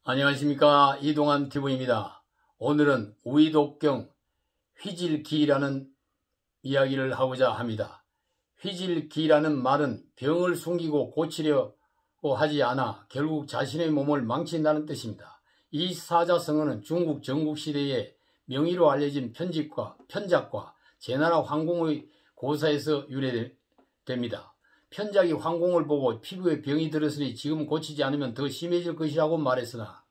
안녕하십니까, 이동환 TV입니다. 오늘은 우이독경 휘질기라는 이야기를 하고자 합니다. 휘질기라는 말은 병을 숨기고 고치려고 하지 않아 결국 자신의 몸을 망친다는 뜻입니다. 이 사자성어는 중국 전국시대에 명의로 알려진 편작과 제나라 황공의 고사에서 유래됩니다. 편작이 황공을 보고 피부에 병이 들었으니 지금 고치지 않으면 더 심해질 것이라고 말했으나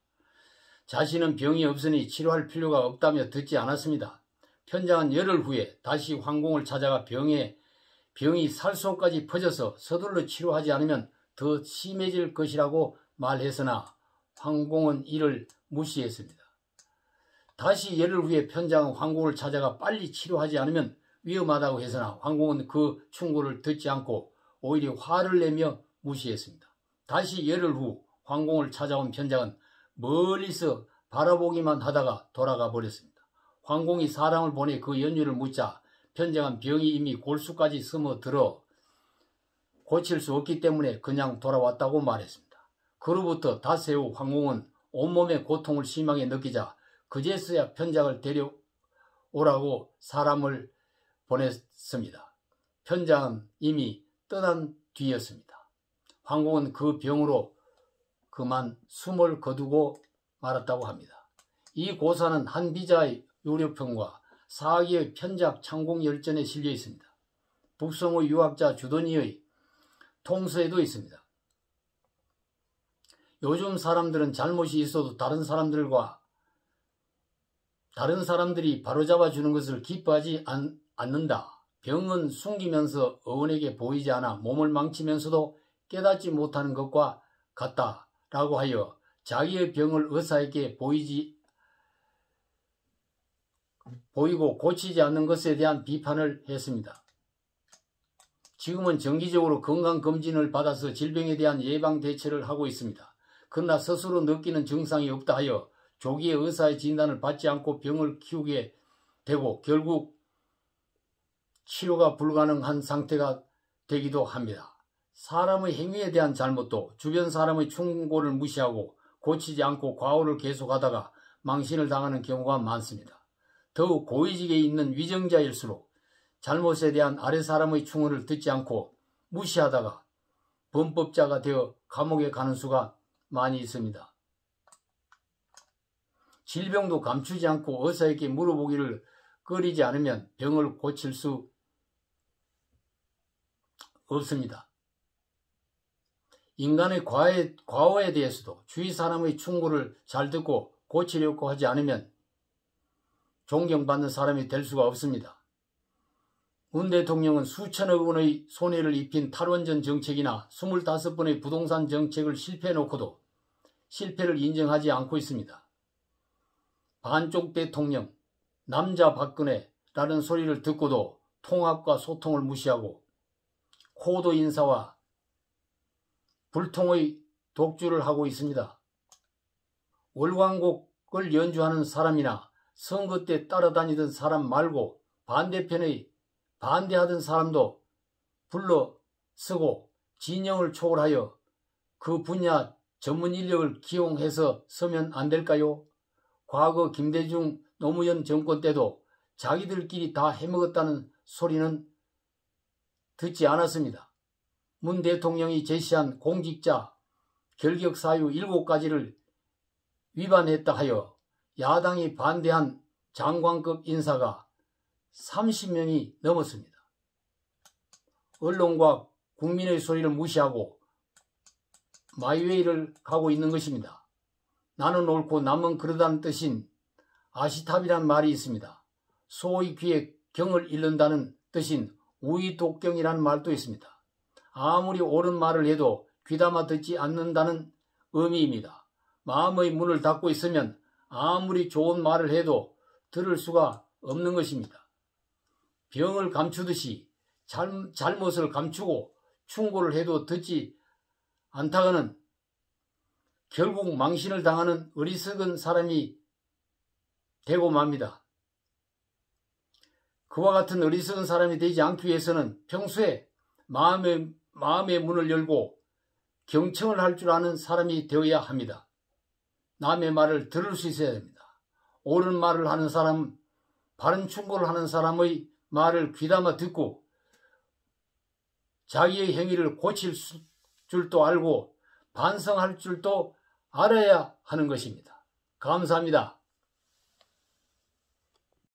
자신은 병이 없으니 치료할 필요가 없다며 듣지 않았습니다. 편작은 열흘 후에 다시 황공을 찾아가 병이 살소까지 퍼져서 서둘러 치료하지 않으면 더 심해질 것이라고 말했으나 황공은 이를 무시했습니다. 다시 열흘 후에 편작은 황공을 찾아가 빨리 치료하지 않으면 위험하다고 했으나 황공은 그 충고를 듣지 않고 오히려 화를 내며 무시했습니다. 다시 열흘 후 황공을 찾아온 편작은 멀리서 바라보기만 하다가 돌아가 버렸습니다. 황공이 사람을 보내 그 연유를 묻자 편작은 병이 이미 골수까지 스며들어 고칠 수 없기 때문에 그냥 돌아왔다고 말했습니다. 그로부터 닷새 후 황공은 온몸의 고통을 심하게 느끼자 그제서야 편작을 데려오라고 사람을 보냈습니다. 편작은 이미 떠난 뒤였습니다. 황공은 그 병으로 그만 숨을 거두고 말았다고 합니다. 이 고사는 한 비자의 요료평과 사기의 편작 창공열전에 실려 있습니다. 북성의 유학자 주돈이의 통서에도 있습니다. 요즘 사람들은 잘못이 있어도 다른 사람들이 바로잡아 주는 것을 기뻐하지 않는다. 병은 숨기면서 어원에게 보이지 않아 몸을 망치면서도 깨닫지 못하는 것과 같다라고 하여 자기의 병을 의사에게 보이고 고치지 않는 것에 대한 비판을 했습니다. 지금은 정기적으로 건강검진을 받아서 질병에 대한 예방 대처를 하고 있습니다. 그러나 스스로 느끼는 증상이 없다 하여 조기에 의사의 진단을 받지 않고 병을 키우게 되고 결국 치료가 불가능한 상태가 되기도 합니다. 사람의 행위에 대한 잘못도 주변 사람의 충고를 무시하고 고치지 않고 과오를 계속하다가 망신을 당하는 경우가 많습니다. 더욱 고위직에 있는 위정자일수록 잘못에 대한 아래 사람의 충고를 듣지 않고 무시하다가 범법자가 되어 감옥에 가는 수가 많이 있습니다. 질병도 감추지 않고 의사에게 물어보기를 꺼리지 않으면 병을 고칠 수 없습니다. 인간의 과오에 대해서도 주위 사람의 충고를 잘 듣고 고치려고 하지 않으면 존경받는 사람이 될 수가 없습니다. 문 대통령은 수천억 원의 손해를 입힌 탈원전 정책이나 25번의 부동산 정책을 실패해놓고도 실패를 인정하지 않고 있습니다. 반쪽 대통령, 남자 박근혜라는 소리를 듣고도 통합과 소통을 무시하고 코도 인사와 불통의 독주를 하고 있습니다. 월광곡을 연주하는 사람이나 선거 때 따라다니던 사람 말고 반대하던 사람도 불러쓰고 진영을 초월하여 그 분야 전문 인력을 기용해서 서면 안 될까요? 과거 김대중 노무현 정권 때도 자기들끼리 다 해먹었다는 소리는 듣지 않았습니다. 문 대통령이 제시한 공직자 결격사유 7가지를 위반했다 하여 야당이 반대한 장관급 인사가 30명이 넘었습니다. 언론과 국민의 소리를 무시하고 마이웨이를 가고 있는 것입니다. 나는 옳고 남은 그러다는 뜻인 아시탑이란 말이 있습니다. 소의 귀에 경을 잃는다는 뜻인 우이독경이라는 말도 있습니다. 아무리 옳은 말을 해도 귀담아 듣지 않는다는 의미입니다. 마음의 문을 닫고 있으면 아무리 좋은 말을 해도 들을 수가 없는 것입니다. 병을 감추듯이 잘못을 감추고 충고를 해도 듣지 않다가는 결국 망신을 당하는 어리석은 사람이 되고 맙니다. 그와 같은 어리석은 사람이 되지 않기 위해서는 평소에 마음의 문을 열고 경청을 할 줄 아는 사람이 되어야 합니다. 남의 말을 들을 수 있어야 됩니다. 옳은 말을 하는 사람, 바른 충고를 하는 사람의 말을 귀담아 듣고 자기의 행위를 고칠 줄도 알고 반성할 줄도 알아야 하는 것입니다. 감사합니다.